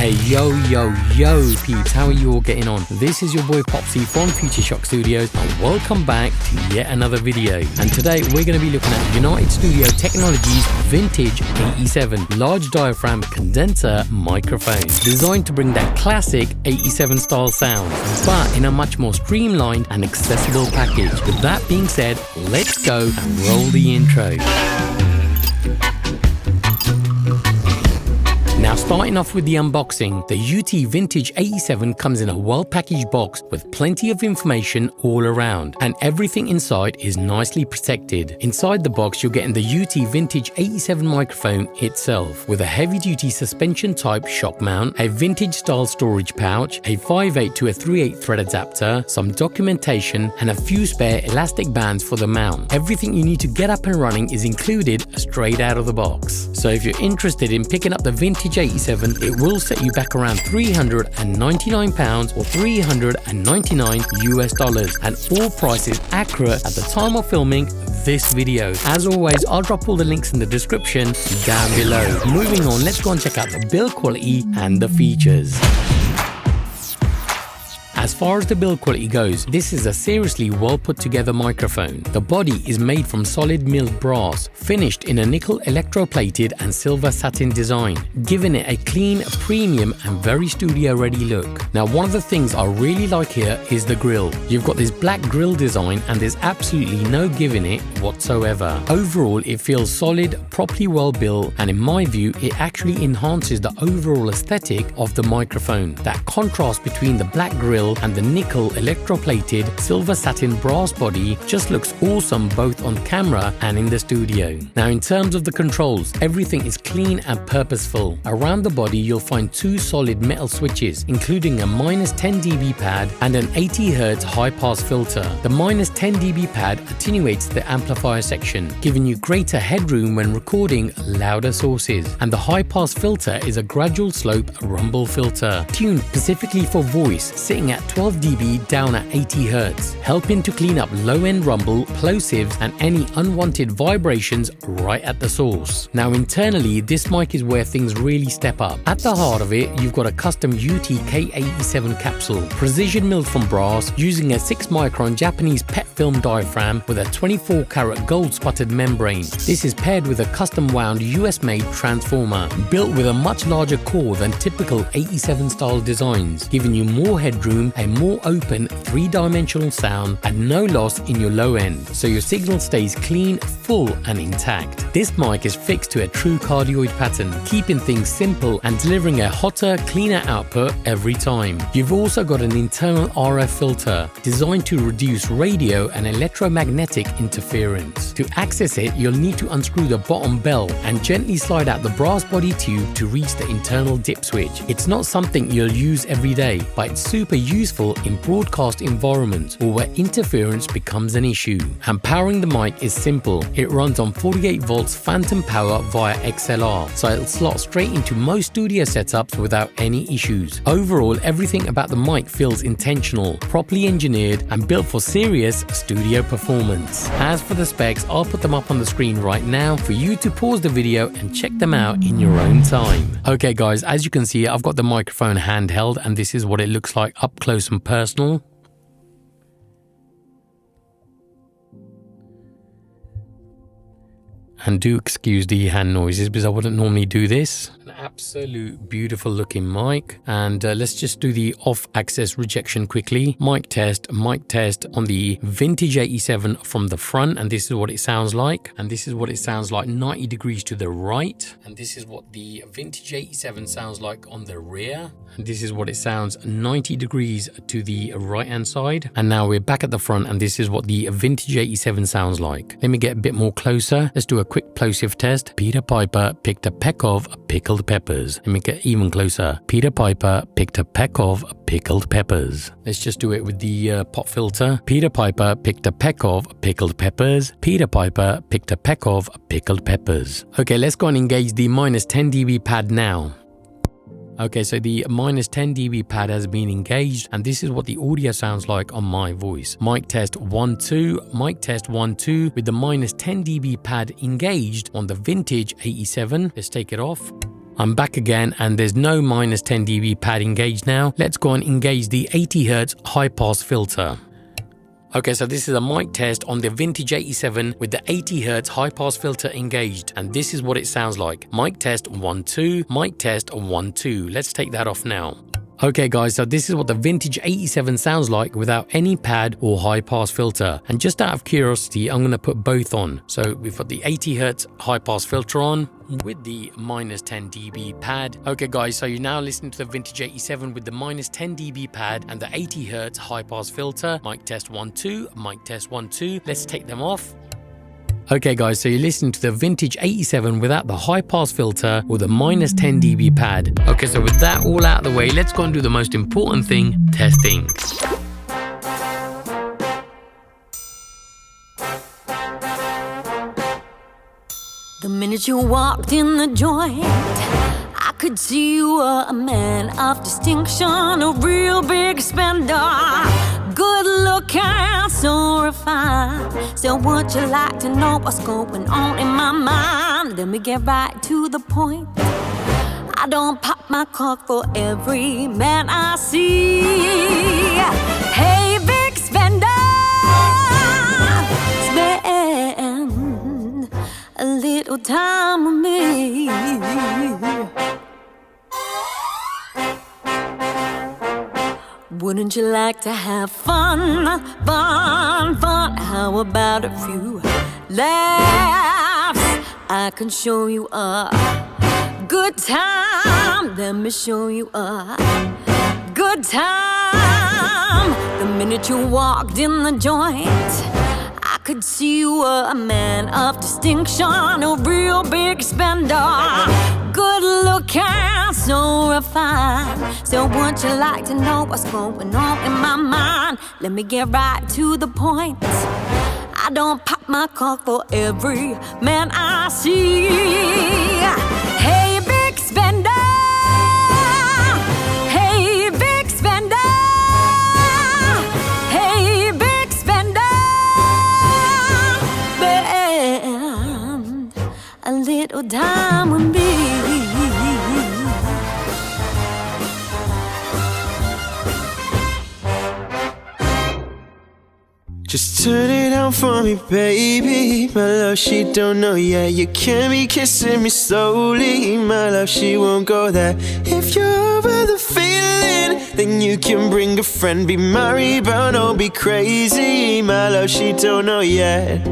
Hey yo peeps, how are you all getting on? This is your boy Popsy from Future Shock Studios and welcome back to yet another video. And today we're going to be looking at United Studio Technologies Vintage 87 large diaphragm condenser microphone, designed to bring that classic 87 style sound, but in a much more streamlined and accessible package. With that being said, let's go and roll the intro. Now, starting off with the unboxing, the UT Vintage 87 comes in a well-packaged box with plenty of information all around, and everything inside is nicely protected. Inside the box, you're getting the UT Vintage 87 microphone itself, with a heavy-duty suspension-type shock mount, a vintage-style storage pouch, a 5/8 to a 3/8 thread adapter, some documentation, and a few spare elastic bands for the mount. Everything you need to get up and running is included straight out of the box. So if you're interested in picking up the Vintage 87, it will set you back around £399 or $399 US, and all prices accurate at the time of filming this video. As always, I'll drop all the links in the description down below. Moving on, let's go and check out the build quality and the features. As far as the build quality goes, this is a seriously well put together microphone. The body is made from solid milled brass, finished in a nickel electroplated and silver satin design, giving it a clean, premium and very studio ready look. Now, one of the things I really like here is the grille. You've got this black grille design and there's absolutely no give in it whatsoever. Overall, it feels solid, properly well built, and in my view, it actually enhances the overall aesthetic of the microphone. That contrast between the black grille and the nickel electroplated silver satin brass body just looks awesome both on camera and in the studio. Now, in terms of the controls, everything is clean and purposeful. Around the body you'll find two solid metal switches, including a -10 dB pad and an 80 Hz high pass filter. The -10 dB pad attenuates the amplifier section, giving you greater headroom when recording louder sources, and the high pass filter is a gradual slope rumble filter tuned specifically for voice, sitting at 12 dB down at 80 Hz, helping to clean up low-end rumble, plosives, and any unwanted vibrations right at the source. Now, internally, this mic is where things really step up. At the heart of it, you've got a custom UT K87 capsule, precision milled from brass, using a 6-micron Japanese PET film diaphragm with a 24-karat gold sputtered membrane. This is paired with a custom wound US-made transformer, built with a much larger core than typical 87-style designs, giving you more headroom, a more open 3-dimensional sound, and no loss in your low end, so your signal stays clean, full and intact. This mic is fixed to a true cardioid pattern, keeping things simple and delivering a hotter, cleaner output every time. You've also got an internal RF filter designed to reduce radio and electromagnetic interference. To access it, you'll need to unscrew the bottom bell and gently slide out the brass body tube to reach the internal dip switch. It's not something you'll use every day, but it's super useful in broadcast environments or where interference becomes an issue. And powering the mic is simple. It runs on 48 volts phantom power via XLR, so it'll slot straight into most studio setups without any issues. Overall, everything about the mic feels intentional, properly engineered, and built for serious studio performance. As for the specs, I'll put them up on the screen right now for you to pause the video and check them out in your own time. Okay guys, as you can see, I've got the microphone handheld and this is what it looks like up close and personal. And do excuse the hand noises because I wouldn't normally do this. An absolute beautiful looking mic. And let's just do the off-axis-rejection quickly. Mic test on the Vintage 87 from the front. And this is what it sounds like. And this is what it sounds like 90 degrees to the right. And this is what the Vintage 87 sounds like on the rear. And this is what it sounds 90 degrees to the right hand side. And now we're back at the front and this is what the Vintage 87 sounds like. Let me get a bit more closer. Let's do a quick plosive test. Peter Piper picked a peck of pickled peppers. Let me get even closer. Peter Piper picked a peck of pickled peppers. Let's just do it with the pop filter. Peter Piper picked a peck of pickled peppers. Peter Piper picked a peck of pickled peppers. Okay, let's go and engage the -10 dB pad now. Okay, so the -10 dB pad has been engaged and this is what the audio sounds like on my voice. Mic test 1 2, mic test 1 2 with the -10 dB pad engaged on the Vintage 87. Let's take it off. I'm back again and there's no minus 10 dB pad engaged now. Let's go and engage the 80 Hz high pass filter. Okay, so this is a mic test on the Vintage 87 with the 80 Hz high pass filter engaged, and this is what it sounds like. Mic test 1 2, mic test 1 2. Let's take that off now. Okay guys, so this is what the Vintage 87 sounds like without any pad or high pass filter. And just out of curiosity, I'm going to put both on. So we've got the 80 Hz high pass filter on with the minus 10 dB pad. Okay guys, so you're now listening to the Vintage 87 with the minus 10 dB pad and the 80 Hz high pass filter. Mic test 1 2, mic test 1 2. Let's take them off. Okay guys, so you're listening to the Vintage 87 without the high pass filter or the minus 10 dB pad. Okay, so with that all out of the way, let's go and do the most important thing, testing. The minute you walked in the joint, I could see you were a man of distinction, a real big spender. Good looking, so refined. Still, would you like to know what's going on in my mind? Let me get right to the point. I don't pop my cork for every man I see. Hey, big spender, spend a little time with me. Wouldn't you like to have fun, fun, fun? How about a few laughs? I can show you a good time. Let me show you a good time. The minute you walked in the joint, I could see you were a man of distinction, a real big spender. Good looking, so refined. So would you like to know what's going on in my mind? Let me get right to the point. I don't pop my cork for every man I see. Hey, big spender. Hey, big spender. Hey, big spender. Spend a little time with me. Just turn it on for me, baby. My love, she don't know yet. You can't be kissing me slowly. My love, she won't go there. If you're over the feeling, then you can bring a friend. Be married, but don't be crazy. My love, she don't know yet.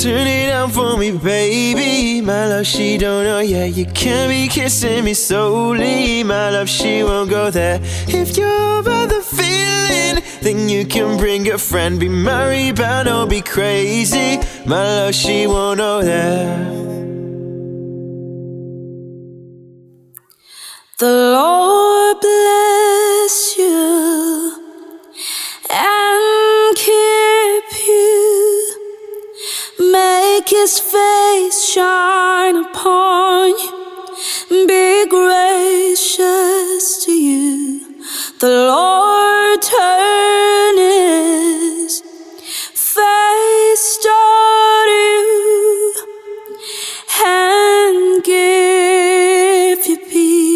Turn it on for me, baby. My love, she don't know yet. You can't be kissing me slowly. My love, she won't go there. If you're about the feeling, then you can bring a friend. Be married, but don't be crazy. My love, she won't know that. The Lord bless you and keep you. Make his face shine upon you, be gracious to you. The Lord turn his face toward you and give you peace.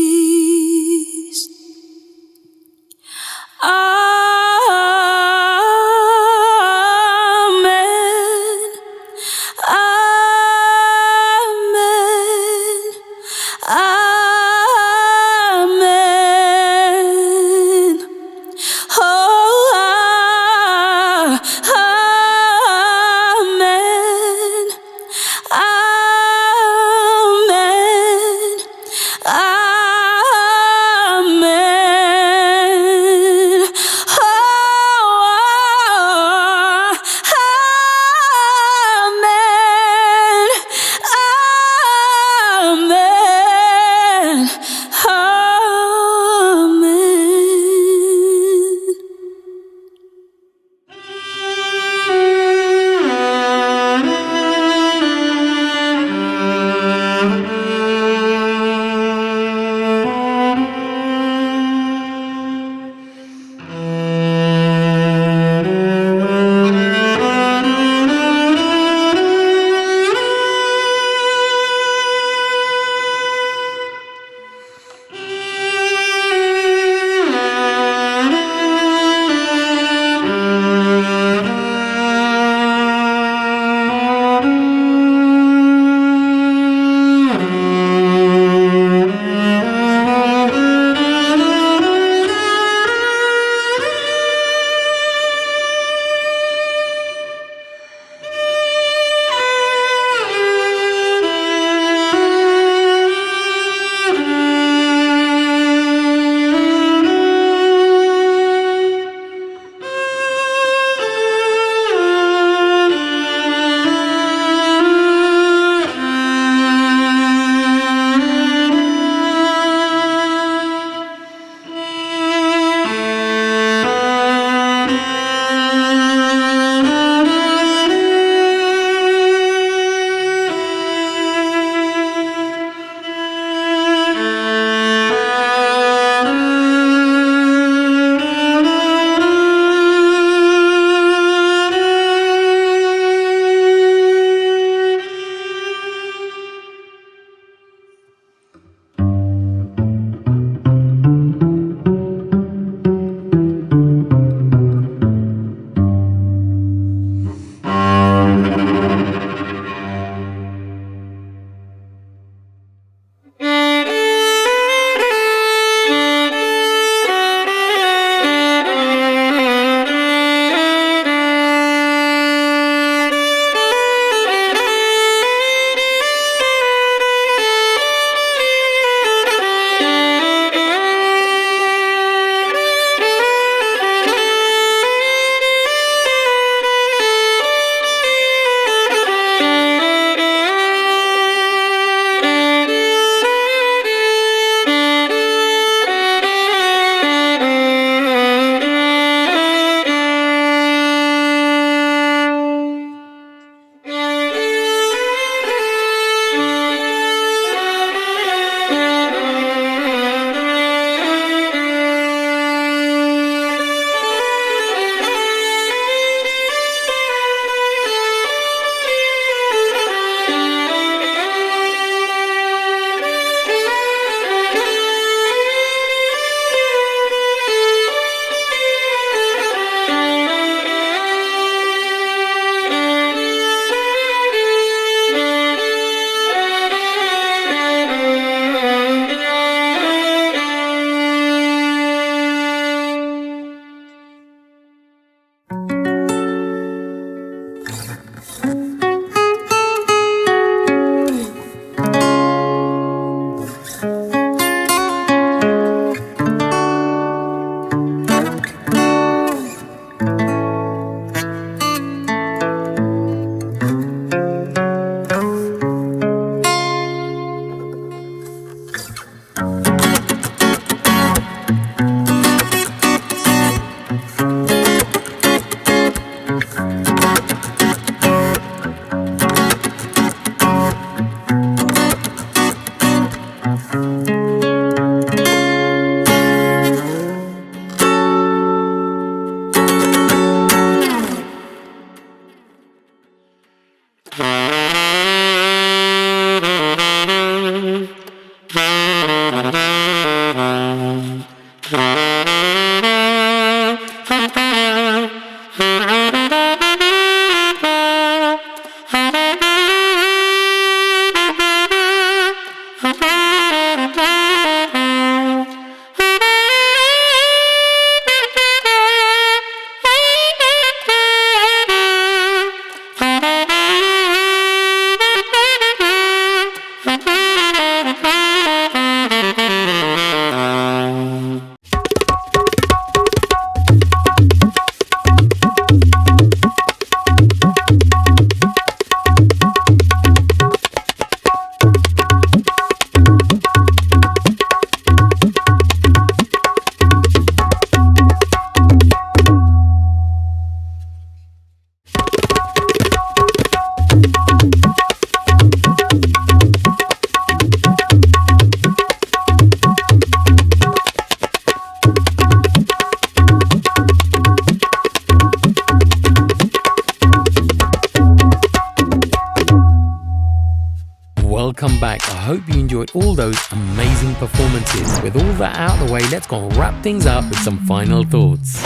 Welcome back. I hope you enjoyed all those amazing performances. With all that out of the way, let's go and wrap things up with some final thoughts.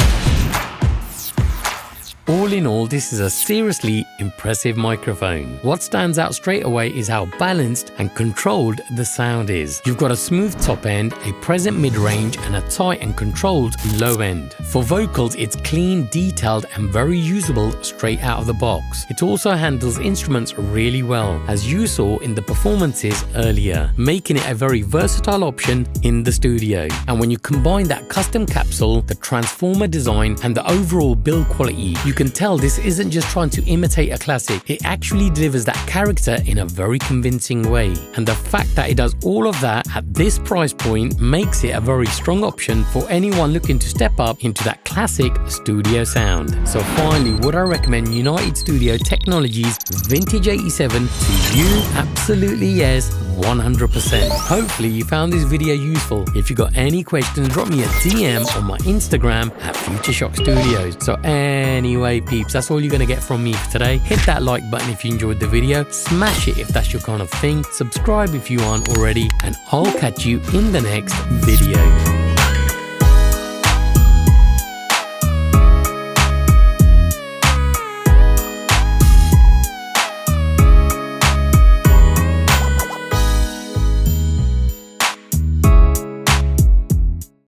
All in all, this is a seriously impressive microphone. What stands out straight away is how balanced and controlled the sound is. You've got a smooth top end, a present mid-range, and a tight and controlled low end. For vocals, it's clean, detailed, and very usable straight out of the box. It also handles instruments really well, as you saw in the performances earlier, making it a very versatile option in the studio. And when you combine that custom capsule, the transformer design, and the overall build quality, you can tell this isn't just trying to imitate a classic. It actually delivers that character in a very convincing way. And the fact that it does all of that at this price point makes it a very strong option for anyone looking to step up into that classic studio sound. So finally, would I recommend United Studio Technologies Vintage 87 to you? Absolutely yes, 100%. Hopefully you found this video useful. If you got any questions, drop me a DM on my Instagram at Future Shock Studios. So anyway, peeps, that's all you're gonna get from me for today. Hit that like button if you enjoyed the video, smash it if that's your kind of thing, subscribe if you aren't already, and I'll catch you in the next video.